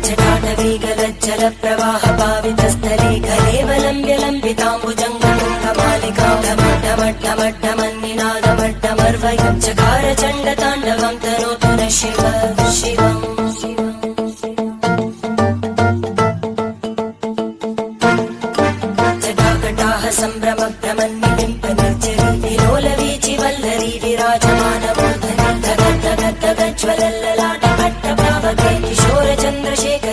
जटाटवीगलज्जल प्रवाह पावितस्थले कलेवलम्ब्य लम्बिताम्बुजङ्गमालिका ढमड्ढमड्ढमड्ढमन्निनादमड्ढमर्वयं चकार चण्डताण्डवं तनोतु न शिव शिवम् जटाकटाः सम्भ्रम भ्रमन्निलिम्प निर्जरी विलोलवीचि वल्लरी विराजमानमूर्धनि धगद्धगद्धगज्ज्वलल्ललाटभट्टप्रावके किशोरचन्द्रशेखर